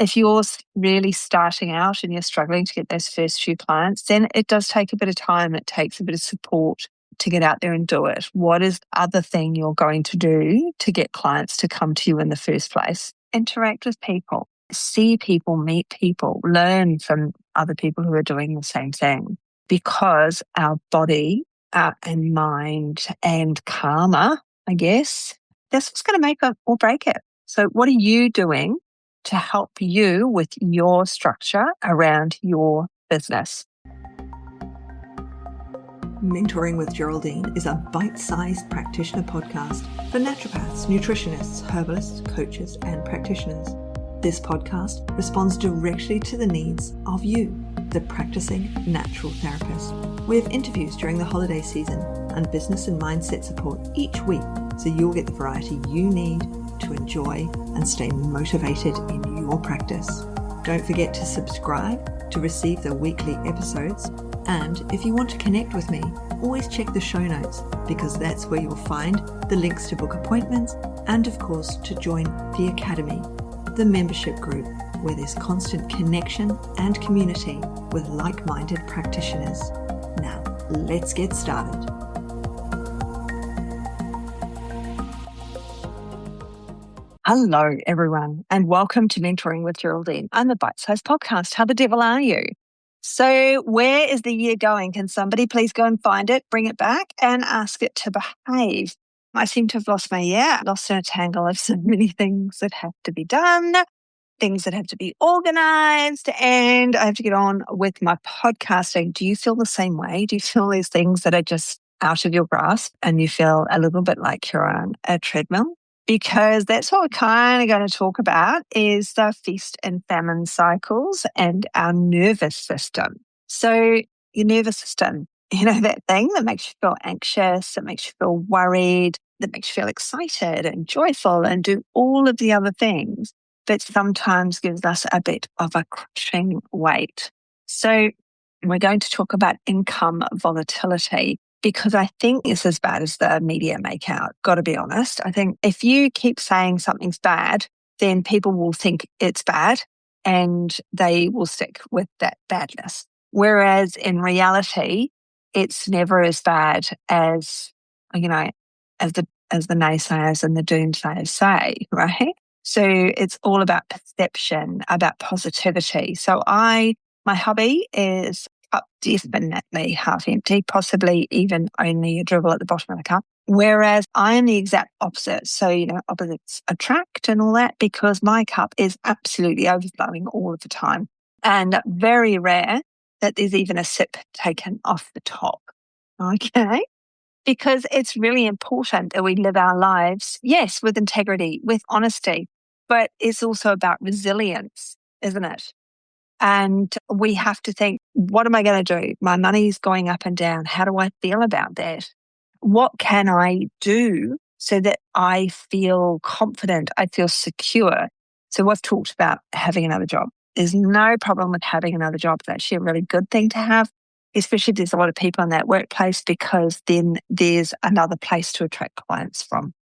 If you're really starting out and you're struggling to get those first few clients, then it does take a bit of time. It takes a bit of support to get out there and do it. What is the other thing you're going to do to get clients to come to you in the first place? Interact with people, see people, meet people, learn from other people who are doing the same thing, because our body and mind and karma, I guess, that's what's going to make it or break it. So what are you doing to help you with your structure around your business? Mentoring with Geraldine is a bite-sized practitioner podcast for naturopaths, nutritionists, herbalists, coaches, and practitioners. This podcast responds directly to the needs of you, the practicing natural therapist. We have interviews during the holiday season and business and mindset support each week, so you'll get the variety you need to enjoy and stay motivated in your practice. Don't forget to subscribe to receive the weekly episodes. And if you want to connect with me, always check the show notes, because that's where you'll find the links to book appointments and, of course, to join the Academy, the membership group, where there's constant connection and community with like-minded practitioners. Now, let's get started. Hello, everyone, and welcome to Mentoring with Geraldine. I'm the bite-sized podcast. How the devil are you? So where is the year going? Can somebody please go and find it, bring it back, and ask it to behave? I seem to have lost my year, lost in a tangle of so many things that have to be done, things that have to be organized, and I have to get on with my podcasting. Do you feel the same way? Do you feel these things that are just out of your grasp and you feel a little bit like you're on a treadmill? Because that's what we're kind of going to talk about, is the feast and famine cycles and our nervous system. So your nervous system, that thing that makes you feel anxious, that makes you feel worried, that makes you feel excited and joyful and do all of the other things, but sometimes gives us a bit of a crushing weight. So we're going to talk about income volatility, because I think it's as bad as the media make out. Got to be honest. I think if you keep saying something's bad, then people will think it's bad and they will stick with that badness. Whereas in reality, it's never as bad as, as the naysayers and the doomsayers say, right? So it's all about perception, about positivity. So my hubby is cup definitely half empty, possibly even only a dribble at the bottom of the cup. Whereas I am the exact opposite. So, opposites attract and all that, because my cup is absolutely overflowing all of the time. And very rare that there's even a sip taken off the top. Okay? Because it's really important that we live our lives, yes, with integrity, with honesty, but it's also about resilience, isn't it? And we have to think, what am I going to do? My money's going up and down. How do I feel about that? What can I do so that I feel confident, I feel secure? So we've talked about having another job. There's no problem with having another job. It's actually a really good thing to have, especially if there's a lot of people in that workplace, because then there's another place to attract clients from.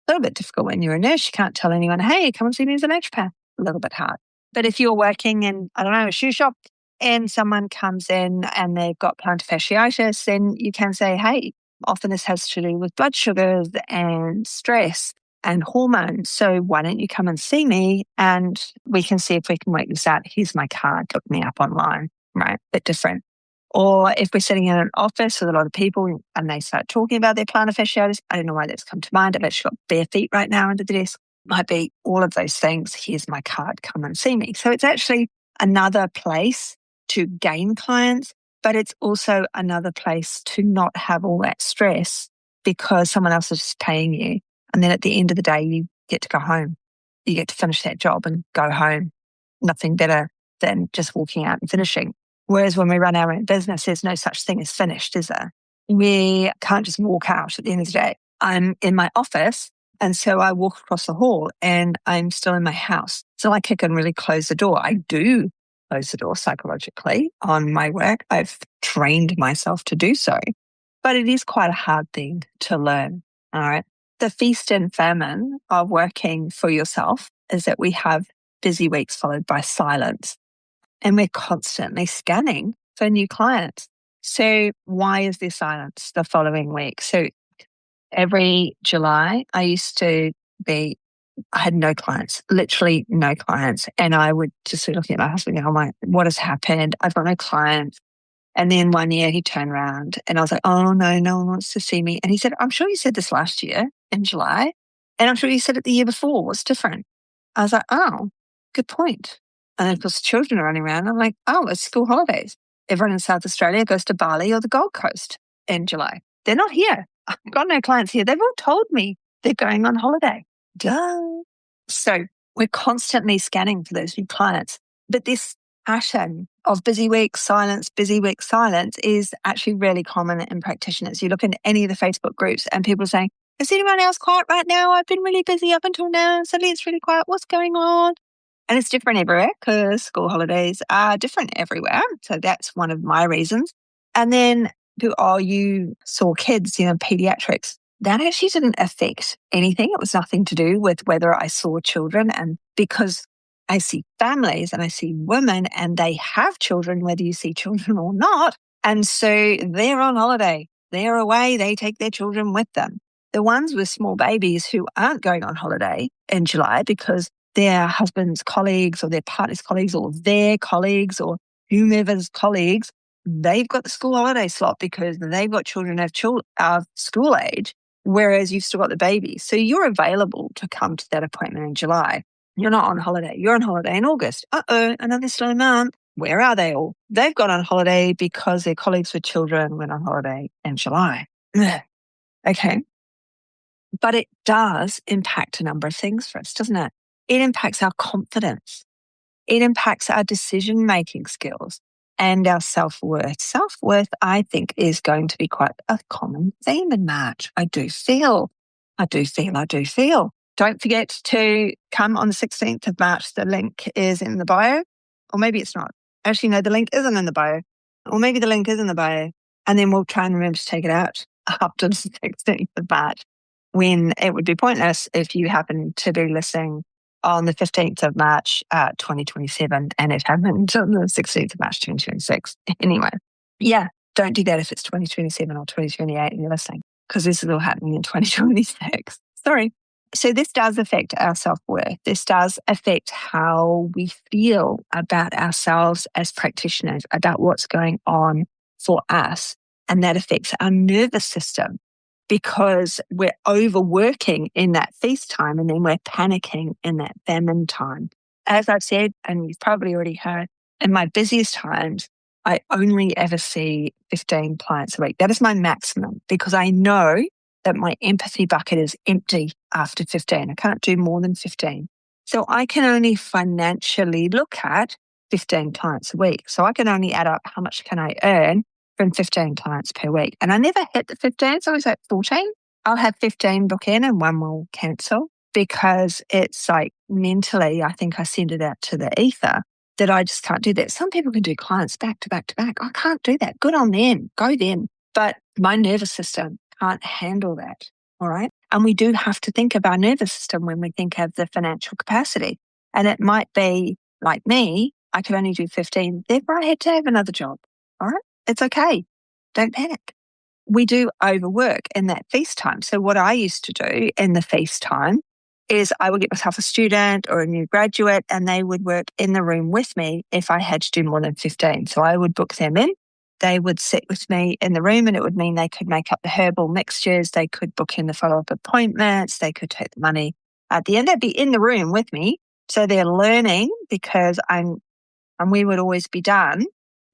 A little bit difficult when you're a nurse. You can't tell anyone, hey, come and see me as a naturopath. A little bit hard. But if you're working in, a shoe shop, and someone comes in and they've got plantar fasciitis, then you can say, hey, often this has to do with blood sugars and stress and hormones. So why don't you come and see me and we can see if we can work this out. Here's my card, look me up online, right? Bit different. Or if we're sitting in an office with a lot of people and they start talking about their plantar fasciitis, I don't know why that's come to mind. I've actually got bare feet right now under the desk. Might be all of those things. Here's my card, come and see me. So it's actually another place to gain clients, but it's also another place to not have all that stress because someone else is just paying you. And then at the end of the day, you get to go home. You get to finish that job and go home. Nothing better than just walking out and finishing. Whereas when we run our own business, there's no such thing as finished, is there? We can't just walk out at the end of the day. I'm in my office, and so I walk across the hall and I'm still in my house. So I can really close the door. I do close the door psychologically on my work. I've trained myself to do so. But it is quite a hard thing to learn. All right. The feast and famine of working for yourself is that we have busy weeks followed by silence. And we're constantly scanning for new clients. So why is there silence the following week? So every July, I had no clients, literally no clients. And I would just be looking at my husband and go, what has happened? I've got no clients. And then one year he turned around and I was like, oh no one wants to see me. And he said, I'm sure you said this last year in July. And I'm sure you said it the year before. What's different? I was like, oh, good point. And then of course children are running around. I'm like, oh, it's school holidays. Everyone in South Australia goes to Bali or the Gold Coast in July. They're not here. I've got no clients here. They've all told me they're going on holiday. Duh. So we're constantly scanning for those new clients. But this pattern of busy week silence is actually really common in practitioners. You look in any of the Facebook groups and people are saying, is anyone else quiet right now? I've been really busy up until now. Suddenly it's really quiet. What's going on? And it's different everywhere because school holidays are different everywhere. So that's one of my reasons. And then, you saw kids, pediatrics. That actually didn't affect anything. It was nothing to do with whether I saw children. And because I see families and I see women and they have children, whether you see children or not. And so they're on holiday. They're away. They take their children with them. The ones with small babies who aren't going on holiday in July because their husband's colleagues or their partner's colleagues or their colleagues or whomever's colleagues, they've got the school holiday slot because they've got children of school age, whereas you've still got the baby. So you're available to come to that appointment in July. You're not on holiday. You're on holiday in August. Another slow month. Where are they all? They've gone on holiday because their colleagues with children went on holiday in July. Okay. But it does impact a number of things for us, doesn't it? It impacts our confidence. It impacts our decision-making skills and our self-worth. Self-worth, I think, is going to be quite a common theme in March. I do feel. Don't forget to come on the 16th of March. The link is in the bio, or maybe it's not. Actually, no, the link isn't in the bio, or maybe the link is in the bio, and then we'll try and remember to take it out after the 16th of March, when it would be pointless if you happen to be listening on the 15th of March, 2027, and it happened on the 16th of March, 2026. Anyway, don't do that if it's 2027 or 2028 and you're listening, because this is all happening in 2026. Sorry. So this does affect our self-worth. This does affect how we feel about ourselves as practitioners, about what's going on for us. And that affects our nervous system because we're overworking in that feast time and then we're panicking in that famine time. As I've said, and you've probably already heard, in my busiest times, I only ever see 15 clients a week. That is my maximum because I know that my empathy bucket is empty after 15. I can't do more than 15. So I can only financially look at 15 clients a week. So I can only add up how much can I earn from 15 clients per week. And I never hit the 15, so I was at 14. I'll have 15 book in and one will cancel because it's like mentally, I think I send it out to the ether that I just can't do that. Some people can do clients back to back to back. I can't do that. Good on them. Go them. But my nervous system can't handle that. All right. And we do have to think of our nervous system when we think of the financial capacity. And it might be like me, I could only do 15. Therefore, I had to have another job. All right. It's okay. Don't panic. We do overwork in that feast time. So what I used to do in the feast time is I would get myself a student or a new graduate and they would work in the room with me if I had to do more than 15. So I would book them in. They would sit with me in the room and it would mean they could make up the herbal mixtures. They could book in the follow-up appointments. They could take the money at the end. They'd be in the room with me. So they're learning because and we would always be done.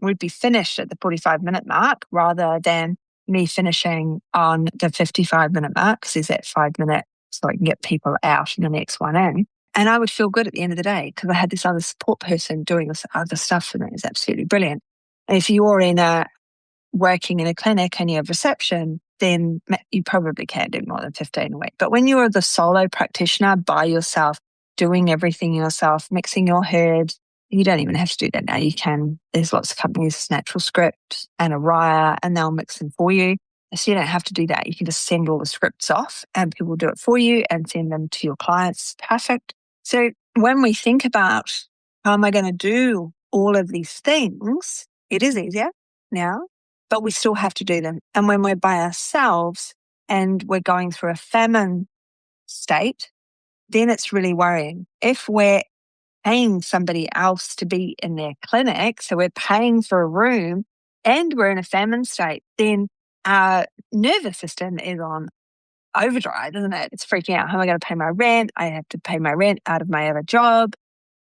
We'd be finished at the 45-minute mark rather than me finishing on the 55-minute mark because there's that 5 minute so I can get people out and the next one in. And I would feel good at the end of the day because I had this other support person doing this other stuff for me. It's absolutely brilliant. And if you're working in a clinic and you have reception, then you probably can't do more than 15 a week. But when you're the solo practitioner by yourself, doing everything yourself, mixing your herbs, you don't even have to do that now. You can. There's lots of companies, Natural Script and Araya, and they'll mix them for you. So you don't have to do that. You can just send all the scripts off and people will do it for you and send them to your clients. Perfect. So when we think about how am I going to do all of these things, it is easier now, but we still have to do them. And when we're by ourselves and we're going through a famine state, then it's really worrying. If we're paying somebody else to be in their clinic, so we're paying for a room and we're in a famine state, then our nervous system is on overdrive, isn't it? It's freaking out. How am I going to pay my rent? I have to pay my rent out of my other job.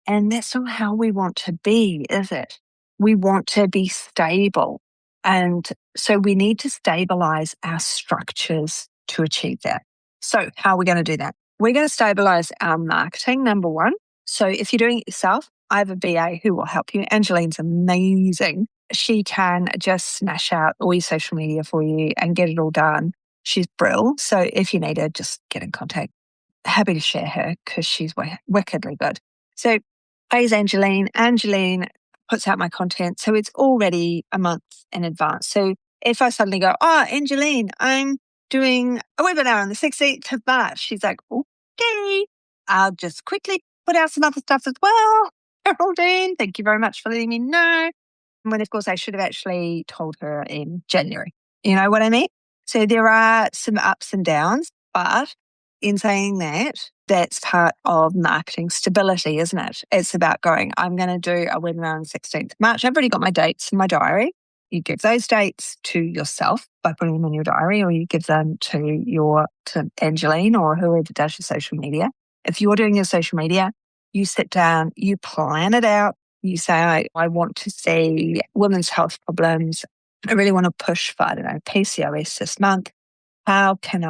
And that's not how we want to be, is it? We want to be stable. And so we need to stabilize our structures to achieve that. So how are we going to do that? We're going to stabilize our marketing, number one. So if you're doing it yourself, I have a VA who will help you. Angeline's amazing. She can just smash out all your social media for you and get it all done. She's brilliant. So if you need her, just get in contact. Happy to share her because she's wickedly good. So pays Angeline. Angeline puts out my content. So it's already a month in advance. So if I suddenly go, oh, Angeline, I'm doing a webinar on the 16th of March, she's like, okay, I'll just quickly put out some other stuff as well. Geraldine, thank you very much for letting me know. When, of course, I should have actually told her in January. You know what I mean? So there are some ups and downs, but in saying that, that's part of marketing stability, isn't it? It's about going, I'm going to do a webinar on the 16th of March. I've already got my dates in my diary. You give those dates to yourself by putting them in your diary, or you give them to Angeline or whoever does your social media. If you're doing your social media, you sit down, you plan it out. You say, I want to see women's health problems. I really want to push for, I don't know, PCOS this month. How can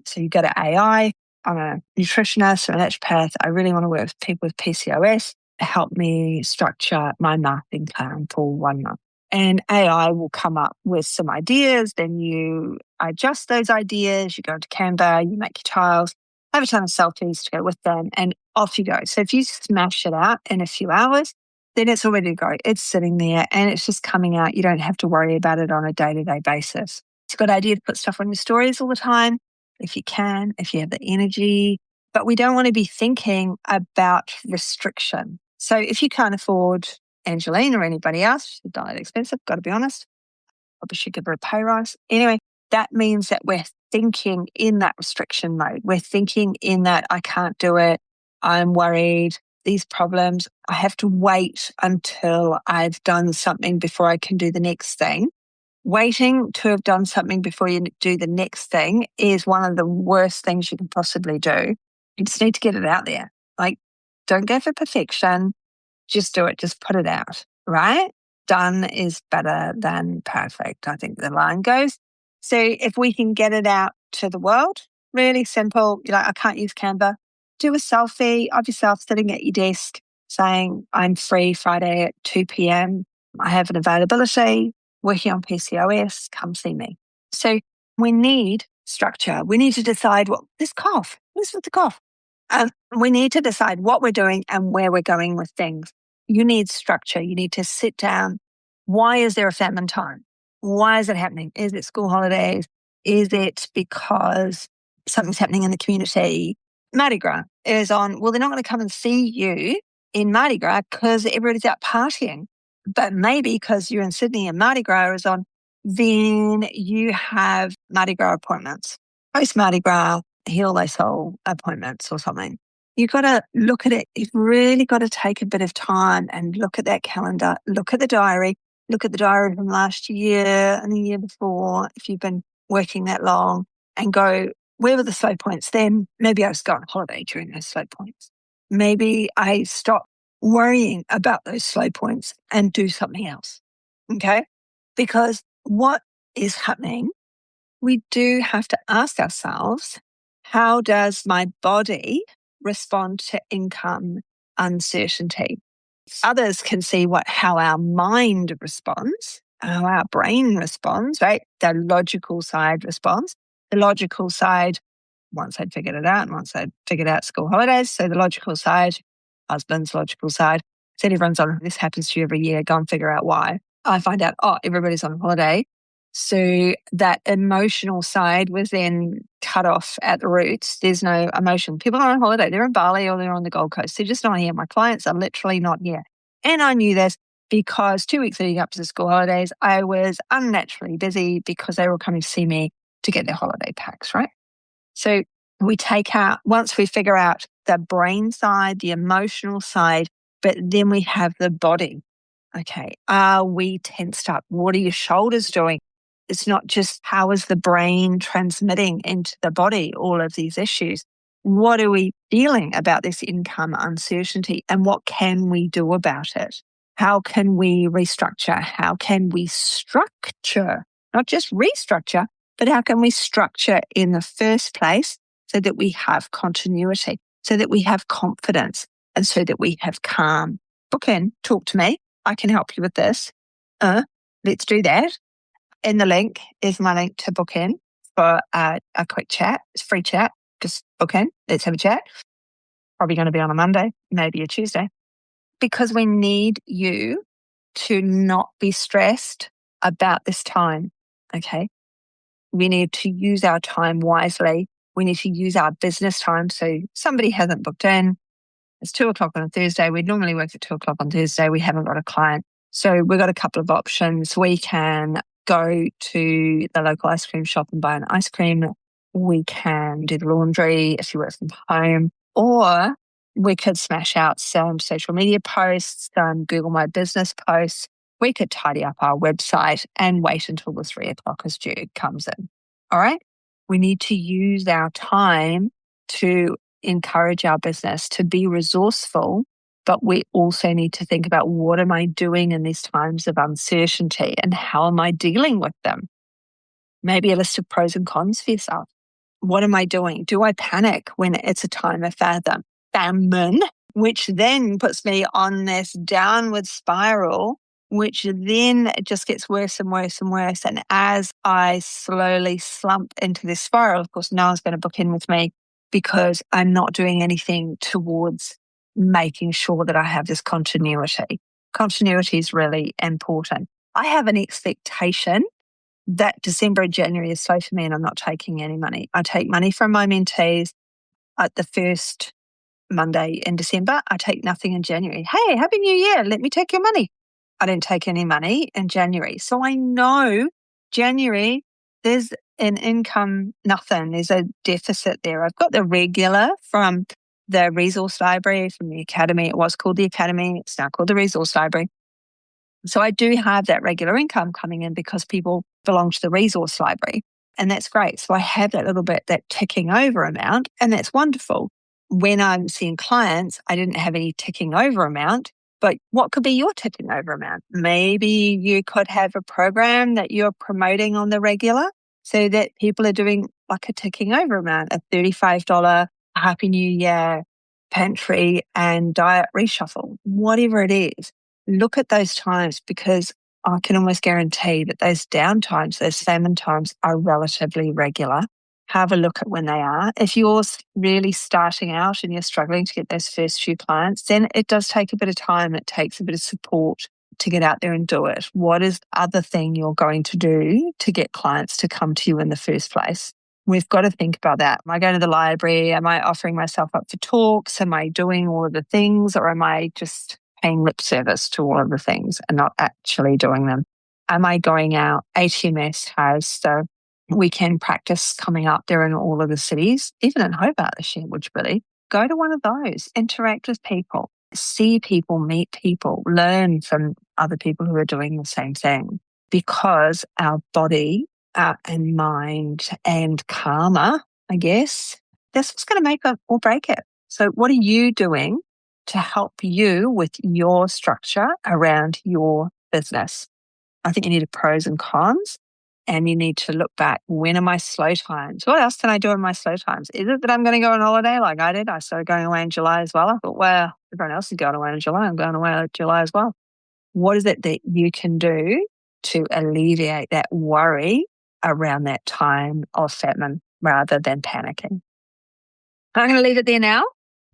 so you go to AI. I'm a nutritionist or a naturopath. I really want to work with people with PCOS. Help me structure my marketing plan for 1 month. And AI will come up with some ideas. Then you adjust those ideas. You go into Canva, you make your tiles, have a ton of selfies to go with them, and off you go. So if you smash it out in a few hours, then it's all ready to go. It's sitting there and it's just coming out. You don't have to worry about it on a day-to-day basis. It's a good idea to put stuff on your stories all the time, if you can, if you have the energy. But we don't want to be thinking about restriction. So if you can't afford Angeline or anybody else, she's not that expensive, got to be honest. Probably should give her a pay rise. Anyway, that means that we're thinking in that restriction mode. We're thinking in that I can't do it. I'm worried. These problems, I have to wait until I've done something before I can do the next thing. Waiting to have done something before you do the next thing is one of the worst things you can possibly do. You just need to get it out there. Like, don't go for perfection. Just do it. Just put it out, right? Done is better than perfect, I think the line goes. So if we can get it out to the world, really simple. You're like, I can't use Canva. Do a selfie of yourself sitting at your desk saying, I'm free Friday at 2 p.m. I have an availability, working on PCOS, come see me. So we need structure. We need to decide what this cough, what's with the cough? We need to decide what we're doing and where we're going with things. You need structure. You need to sit down. Why is there a famine time? Why is it happening? Is it school holidays? Is it because something's happening in the community? Mardi Gras is on. Well, they're not going to come and see you in Mardi Gras because everybody's out partying. But maybe because you're in Sydney and Mardi Gras is on, then you have Mardi Gras appointments. Post Mardi Gras, heal thy soul appointments or something. You've got to look at it. You've really got to take a bit of time and look at that calendar, look at the diary from last year and the year before, if you've been working that long, and go, where were the slow points then? Maybe I was going on holiday during those slow points. Maybe I stopped worrying about those slow points and do something else. Okay? Because what is happening, we do have to ask ourselves, how does my body respond to income uncertainty? Others can see how our mind responds, how our brain responds, right? The logical side responds. The logical side, once I'd figured it out, and once I'd figured out school holidays, so the logical side, husband's logical side, said everyone's on, this happens to you every year, go and figure out why. I find out, everybody's on holiday. So that emotional side was then cut off at the roots. There's no emotion. People are on holiday. They're in Bali or they're on the Gold Coast. They're just not here. My clients are literally not here. And I knew this because 2 weeks leading up to the school holidays, I was unnaturally busy because they were coming to see me to get their holiday packs, right? So we take out, once we figure out the brain side, the emotional side, but then we have the body. Okay, are we tensed up? What are your shoulders doing? It's not just how is the brain transmitting into the body all of these issues. What are we feeling about this income uncertainty and what can we do about it? How can we restructure? How can we structure? Not just restructure, but how can we structure in the first place so that we have continuity, so that we have confidence, and so that we have calm? Book in, talk to me. I can help you with this. Let's do that. In the link is my link to book in for a quick chat. It's a free chat. Just book in. Let's have a chat. Probably going to be on a Monday, maybe a Tuesday, because we need you to not be stressed about this time. Okay. We need to use our time wisely. We need to use our business time. So somebody hasn't booked in. It's 2:00 on a Thursday. We normally work at 2:00 on Thursday. We haven't got a client. So we've got a couple of options. We can go to the local ice cream shop and buy an ice cream. We can do the laundry if you work from home, or we could smash out some social media posts, some Google My Business posts. We could tidy up our website and wait until the 3:00 as due comes in. All right. We need to use our time to encourage our business to be resourceful, but we also need to think about what am I doing in these times of uncertainty and how am I dealing with them? Maybe a list of pros and cons for yourself. What am I doing? Do I panic when it's a time of famine, which then puts me on this downward spiral, which then just gets worse and worse and worse. And as I slowly slump into this spiral, of course, no one's going to book in with me because I'm not doing anything towards making sure that I have this continuity. Continuity is really important. I have an expectation that December and January is slow for me and I'm not taking any money. I take money from my mentees at the first Monday in December. I take nothing in January. Hey, Happy New Year. Let me take your money. I didn't take any money in January. So I know January, there's an income, nothing. There's a deficit there. I've got the regular from the resource library, from the academy. It was called the academy. It's now called the resource library. So I do have that regular income coming in because people belong to the resource library. And that's great. So I have that little bit, that ticking over amount, and that's wonderful. When I'm seeing clients, I didn't have any ticking over amount, but what could be your ticking over amount? Maybe you could have a program that you're promoting on the regular so that people are doing like a ticking over amount, a $35 Happy New Year pantry and diet reshuffle, whatever it is. Look at those times because I can almost guarantee that those down times, those famine times are relatively regular. Have a look at when they are. If you're really starting out and you're struggling to get those first few clients, then it does take a bit of time. It takes a bit of support to get out there and do it. What is the other thing you're going to do to get clients to come to you in the first place? We've got to think about that. Am I going to the library? Am I offering myself up for talks? Am I doing all of the things, or am I just paying lip service to all of the things and not actually doing them? Am I going out? HMS has the weekend practice coming up there in all of the cities, even in Hobart this year, which really go to one of those, interact with people, see people, meet people, learn from other people who are doing the same thing, because our body and mind and karma, I guess, that's what's going to make it or break it. So what are you doing to help you with your structure around your business? I think you need a pros and cons, and you need to look back. When are my slow times? What else can I do in my slow times? Is it that I'm going to go on holiday like I did? I started going away in July as well. I thought, well, everyone else is going away in July. I'm going away in July as well. What is it that you can do to alleviate that worry around that time of famine rather than panicking? I'm going to leave it there now.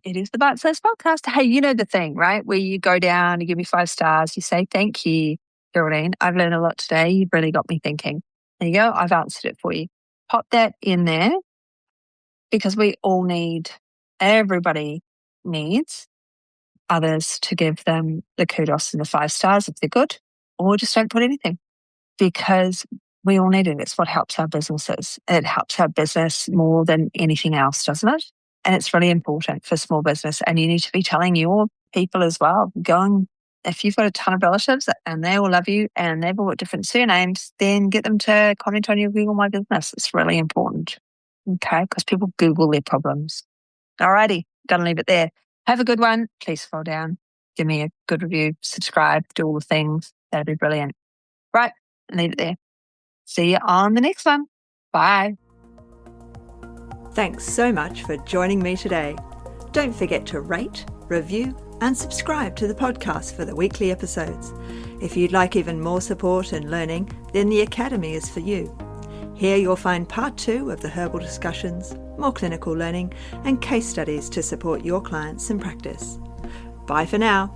It is the Bite Size Podcast. Hey, you know the thing, right? Where you go down, you give me 5 stars, you say, thank you, Geraldine. I've learned a lot today. You've really got me thinking. There you go. I've answered it for you. Pop that in there because we all need, everybody needs others to give them the kudos and the 5 stars if they're good, or just don't put anything because we all need it. It's what helps our businesses. It helps our business more than anything else, doesn't it? And it's really important for small business. And you need to be telling your people as well, if you've got a ton of relatives and they all love you and they've all got different surnames, then get them to comment on your Google My Business. It's really important. Okay, because people Google their problems. Alrighty, gonna leave it there. Have a good one. Please scroll down, give me a good review, subscribe, do all the things. That'd be brilliant. Right, leave it there. See you on the next one. Bye. Thanks so much for joining me today. Don't forget to rate, review, and subscribe to the podcast for the weekly episodes. If you'd like even more support and learning, then the Academy is for you. Here you'll find part 2 of the herbal discussions, more clinical learning, and case studies to support your clients in practice. Bye for now.